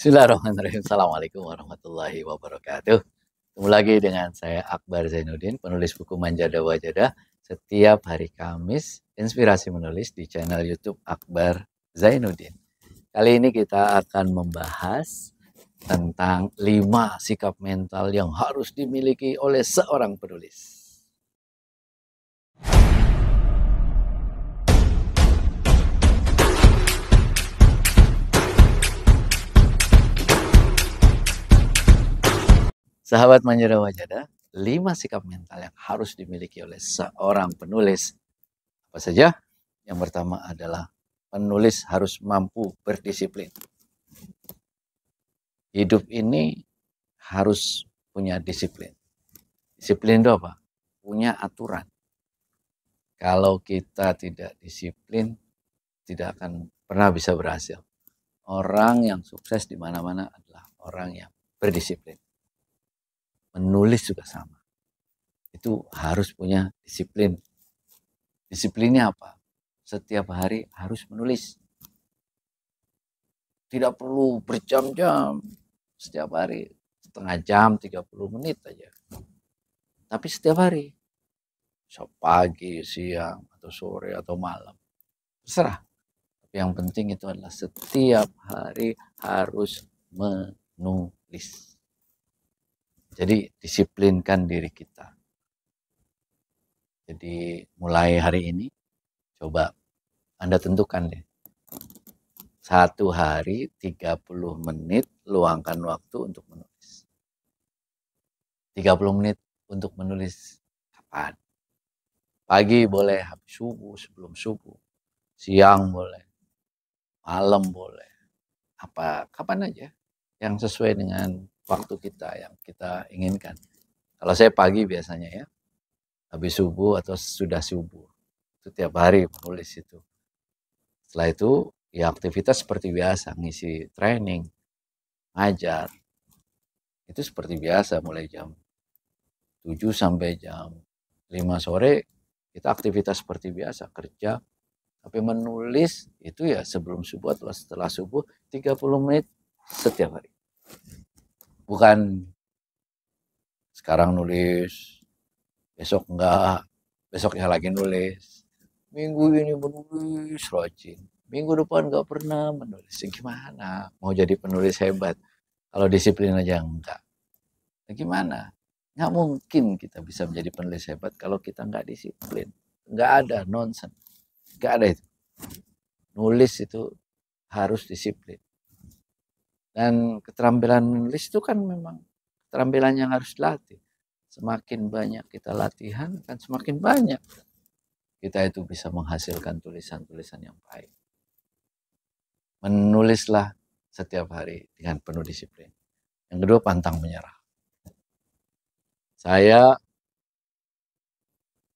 Bismillahirrahmanirrahim. Assalamualaikum warahmatullahi wabarakatuh. Ketemu lagi dengan saya Akbar Zainuddin, penulis buku Manjada Wajada. Setiap hari Kamis, inspirasi menulis di channel YouTube Akbar Zainuddin. Kali ini kita akan membahas tentang 5 sikap mental yang harus dimiliki oleh seorang penulis. Sahabat Manjada Wajada, 5 sikap mental yang harus dimiliki oleh seorang penulis. Apa saja? Yang pertama adalah penulis harus mampu berdisiplin. Hidup ini harus punya disiplin. Disiplin itu apa? Punya aturan. Kalau kita tidak disiplin, tidak akan pernah bisa berhasil. Orang yang sukses di mana-mana adalah orang yang berdisiplin. Menulis juga sama. Itu harus punya disiplin. Disiplinnya apa? Setiap hari harus menulis. Tidak perlu berjam-jam. Setiap hari setengah jam, 30 menit aja. Tapi setiap hari. Pagi, siang, atau sore, atau malam. Terserah. Tapi yang penting itu adalah setiap hari harus menulis. Jadi disiplinkan diri kita. Jadi mulai hari ini, coba Anda tentukan deh. 1 hari 30 menit luangkan waktu untuk menulis. 30 menit untuk menulis kapan? Pagi boleh, habis subuh, sebelum subuh. Siang boleh, malam boleh. Kapan aja yang sesuai dengan waktu kita yang kita inginkan. Kalau saya pagi biasanya ya, habis subuh atau sudah subuh. Itu tiap hari menulis itu. Setelah itu ya aktivitas seperti biasa, ngisi training, ngajar. Itu seperti biasa mulai jam 7 sampai jam 5 sore kita aktivitas seperti biasa, kerja. Tapi menulis itu ya sebelum subuh atau setelah subuh 30 menit setiap hari. Bukan sekarang nulis, besok enggak, besoknya lagi nulis. Minggu ini menulis rajin, minggu depan enggak pernah menulis. Gimana? Mau jadi penulis hebat kalau disiplin aja enggak. Gimana? Nggak mungkin kita bisa menjadi penulis hebat kalau kita nggak disiplin. Nggak ada, nonsen. Nggak ada itu. Nulis itu harus disiplin. Dan keterampilan menulis itu kan memang keterampilan yang harus dilatih. Semakin banyak kita latihan, kan semakin banyak kita itu bisa menghasilkan tulisan-tulisan yang baik. Menulislah setiap hari dengan penuh disiplin. Yang kedua, pantang menyerah. Saya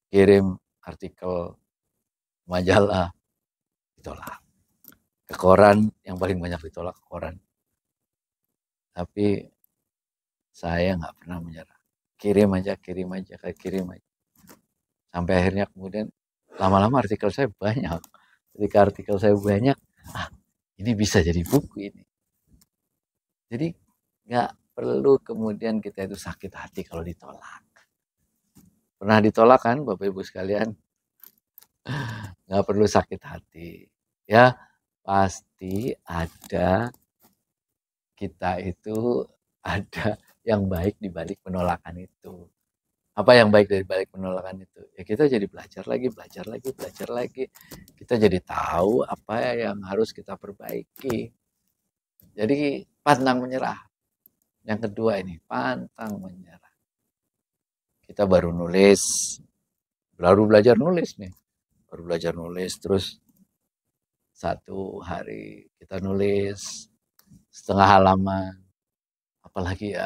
kirim artikel majalah ditolak. Ke koran, yang paling banyak ditolak ke koran. Tapi saya nggak pernah menyerah. Kirim aja. Sampai akhirnya kemudian lama-lama artikel saya banyak. Ketika artikel saya banyak, ini bisa jadi buku ini. Jadi nggak perlu kemudian kita itu sakit hati kalau ditolak. Pernah ditolak kan Bapak Ibu sekalian? Nggak perlu sakit hati. Ya, pasti ada kita itu ada yang baik di balik penolakan itu. Apa yang baik dari balik penolakan itu? Ya kita jadi belajar lagi. Kita jadi tahu apa yang harus kita perbaiki. Jadi pantang menyerah. Yang kedua ini, pantang menyerah. Kita baru belajar nulis nih. Baru belajar nulis, terus 1 hari kita nulis setengah halaman. Apalagi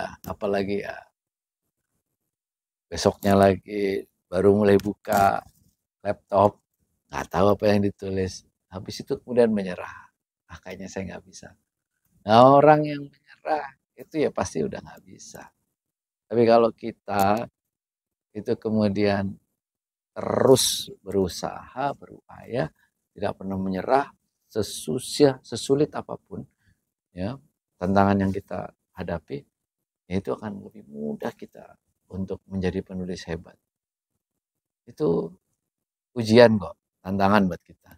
ya. Besoknya lagi baru mulai buka laptop, nggak tahu apa yang ditulis. Habis itu kemudian menyerah. Kayaknya saya nggak bisa. Nah, orang yang menyerah itu ya pasti udah nggak bisa. Tapi kalau kita itu kemudian terus berusaha, berupaya, tidak pernah menyerah, sesulit apapun, ya, tantangan yang kita hadapi, ya itu akan lebih mudah kita untuk menjadi penulis hebat. Itu ujian kok, tantangan buat kita.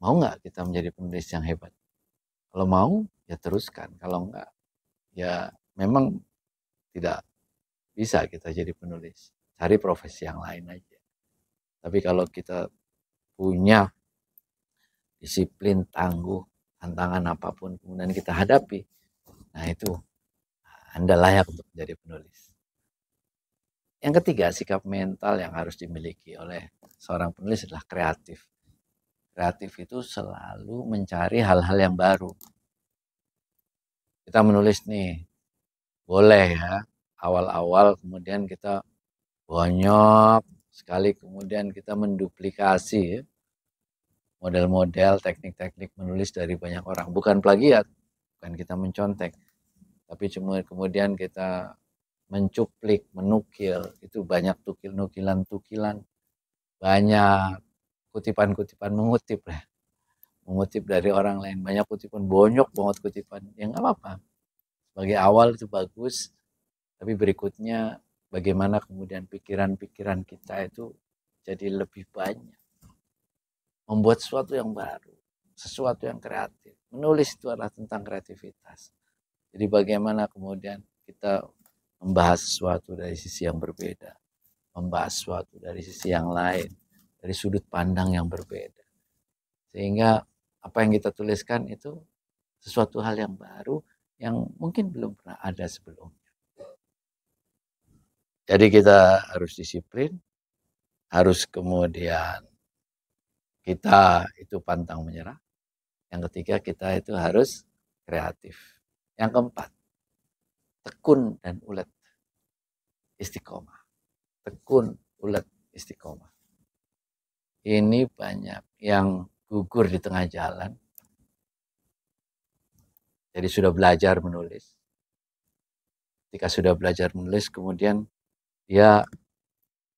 Mau nggak kita menjadi penulis yang hebat? Kalau mau, ya teruskan. Kalau enggak, ya memang tidak bisa kita jadi penulis. Cari profesi yang lain aja. Tapi kalau kita punya disiplin, tangguh, tantangan apapun kemudian kita hadapi, nah itu Anda layak untuk menjadi penulis. Yang ketiga, sikap mental yang harus dimiliki oleh seorang penulis adalah kreatif. Kreatif itu selalu mencari hal-hal yang baru. Kita menulis nih, boleh ya, awal-awal kemudian kita banyak sekali kemudian kita menduplikasi ya, model-model, teknik-teknik menulis dari banyak orang. Bukan plagiat, bukan kita mencontek, tapi cuma kemudian kita mencuplik, menukil, itu banyak nukilan-tukilan, banyak kutipan-kutipan, mengutip lah, mengutip dari orang lain, banyak kutipan, banyak banget kutipan, ya nggak apa-apa. Sebagai awal itu bagus, tapi berikutnya bagaimana kemudian pikiran-pikiran kita itu jadi lebih banyak. Membuat sesuatu yang baru, sesuatu yang kreatif. Menulis itu adalah tentang kreativitas. Jadi bagaimana kemudian kita membahas sesuatu dari sisi yang berbeda, membahas sesuatu dari sisi yang lain, dari sudut pandang yang berbeda. Sehingga apa yang kita tuliskan itu sesuatu hal yang baru yang mungkin belum pernah ada sebelumnya. Jadi kita harus disiplin, harus kemudian kita itu pantang menyerah. Yang ketiga kita itu harus kreatif. Yang keempat, tekun dan ulet, istiqomah. Tekun, ulet, istiqomah. Ini banyak yang gugur di tengah jalan. Jadi sudah belajar menulis. Ketika sudah belajar menulis, kemudian dia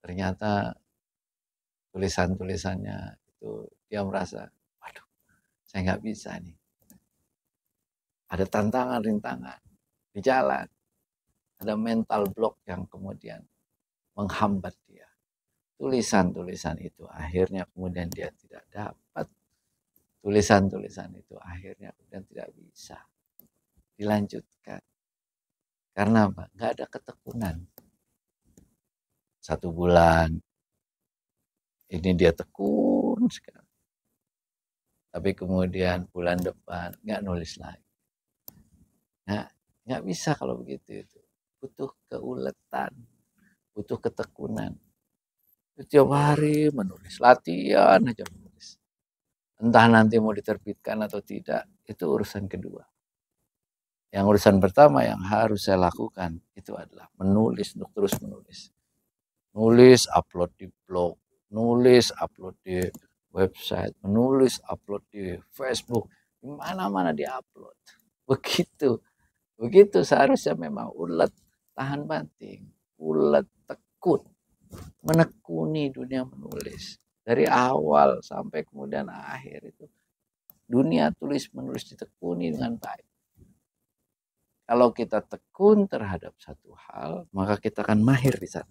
ternyata tulisan-tulisannya itu dia merasa, waduh, saya nggak bisa nih. Ada tantangan, rintangan di jalan. Ada mental block yang kemudian menghambat dia. Tulisan-tulisan itu akhirnya kemudian dia tidak dapat. Tulisan-tulisan itu akhirnya kemudian tidak bisa dilanjutkan. Karena apa? Nggak ada ketekunan. 1 bulan ini dia tekun sekali. Tapi kemudian bulan depan nggak nulis lagi. Nah, nggak bisa kalau begitu itu. Butuh keuletan, butuh ketekunan. Setiap hari menulis, latihan aja menulis. Entah nanti mau diterbitkan atau tidak, itu urusan kedua. Yang urusan pertama yang harus saya lakukan itu adalah menulis, untuk terus menulis. Nulis, upload di blog, nulis, upload di website, menulis, upload di Facebook, di mana-mana di-upload. Begitu seharusnya memang ulet, tahan banting, ulet, tekun, menekuni dunia menulis. Dari awal sampai kemudian akhir itu dunia tulis menulis ditekuni dengan baik. Kalau kita tekun terhadap satu hal, maka kita akan mahir di sana.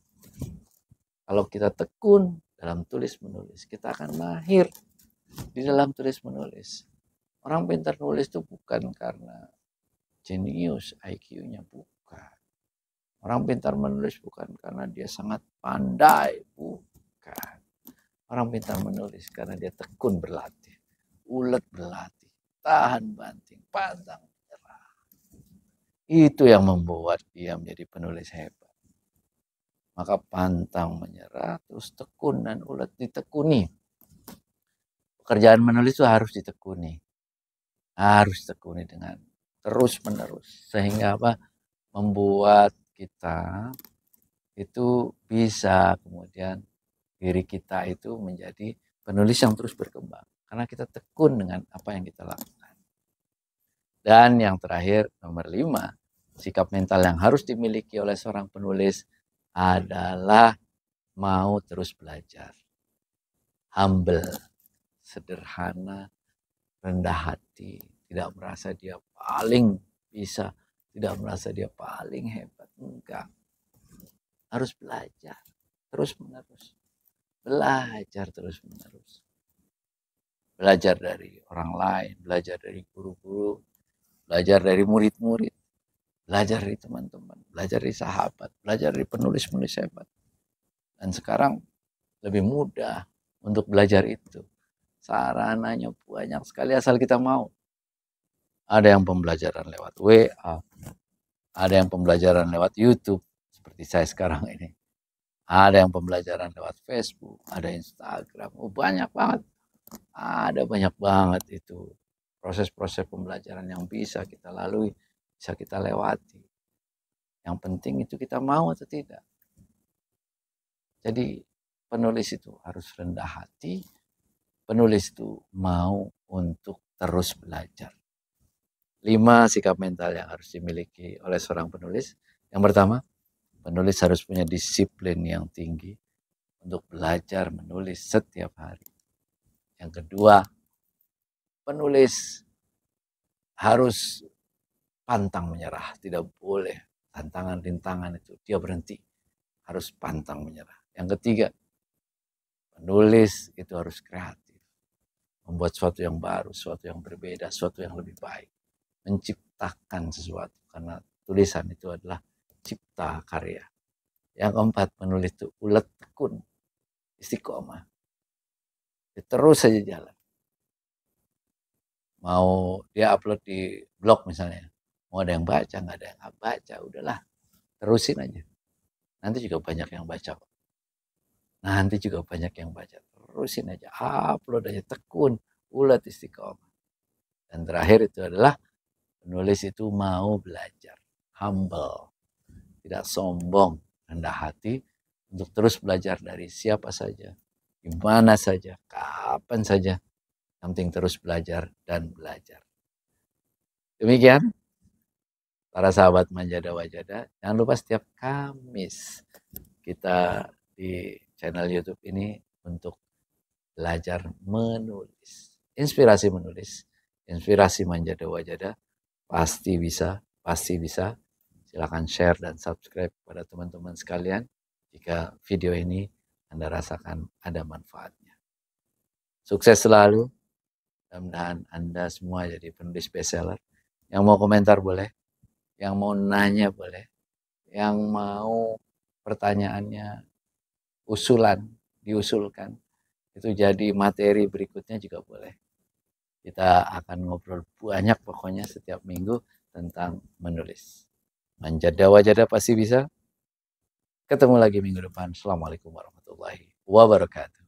Kalau kita tekun dalam tulis menulis, kita akan mahir di dalam tulis menulis. Orang pintar nulis itu bukan karena jenius IQ-nya, bukan. Orang pintar menulis bukan karena dia sangat pandai, bukan. Orang pintar menulis karena dia tekun berlatih, ulet berlatih, tahan banting, pantang menyerah. Itu yang membuat dia menjadi penulis hebat. Maka pantang menyerah, terus tekun dan ulet, ditekuni. Pekerjaan menulis itu harus ditekuni. Harus ditekuni dengan terus menerus. Sehingga apa? Membuat kita itu bisa kemudian diri kita itu menjadi penulis yang terus berkembang. Karena kita tekun dengan apa yang kita lakukan. Dan yang terakhir, nomor 5, sikap mental yang harus dimiliki oleh seorang penulis adalah mau terus belajar. Humble, sederhana, rendah hati, tidak merasa dia paling bisa, tidak merasa dia paling hebat. Enggak. Harus belajar terus-menerus. Belajar terus-menerus. Belajar dari orang lain, belajar dari guru-guru, belajar dari murid-murid, belajar dari teman-teman, belajar dari sahabat, belajar dari penulis-penulis hebat. Dan sekarang lebih mudah untuk belajar itu. Sarananya banyak sekali asal kita mau. Ada yang pembelajaran lewat WA, ada yang pembelajaran lewat YouTube, seperti saya sekarang ini. Ada yang pembelajaran lewat Facebook, ada Instagram, banyak banget. Ada banyak banget itu proses-proses pembelajaran yang bisa kita lalui, bisa kita lewati. Yang penting itu kita mau atau tidak. Jadi penulis itu harus rendah hati, penulis itu mau untuk terus belajar. 5 sikap mental yang harus dimiliki oleh seorang penulis. Yang pertama, penulis harus punya disiplin yang tinggi untuk belajar menulis setiap hari. Yang kedua, penulis harus pantang menyerah, tidak boleh tantangan-rintangan itu dia berhenti, harus pantang menyerah. Yang ketiga, penulis itu harus kreatif, membuat sesuatu yang baru, sesuatu yang berbeda, sesuatu yang lebih baik, menciptakan sesuatu, karena tulisan itu adalah cipta karya. Yang keempat, penulis itu ulet tekun, istiqomah, terus saja jalan. Mau dia upload di blog misalnya, mau ada yang baca, nggak ada yang nggak baca, udahlah, terusin aja. Nanti juga banyak yang baca kok. Nanti juga banyak yang baca. Terusin aja, upload aja, tekun, ulet, istiqomah. Dan terakhir itu adalah penulis itu mau belajar, humble, tidak sombong, rendah hati, untuk terus belajar dari siapa saja, di mana saja, kapan saja. Yang penting terus belajar dan belajar. Demikian para sahabat Manjada Wajada, jangan lupa setiap Kamis kita di channel YouTube ini untuk belajar menulis. Inspirasi menulis, inspirasi Manjada Wajada, pasti bisa, pasti bisa. Silakan share dan subscribe pada teman-teman sekalian jika video ini Anda rasakan ada manfaatnya. Sukses selalu, mudah-mudahan Anda semua jadi penulis bestseller. Yang mau komentar boleh, yang mau nanya boleh, yang mau pertanyaannya diusulkan, itu jadi materi berikutnya juga boleh. Kita akan ngobrol banyak pokoknya setiap minggu tentang menulis. Manjada Wajada pasti bisa. Ketemu lagi minggu depan. Assalamualaikum warahmatullahi wabarakatuh.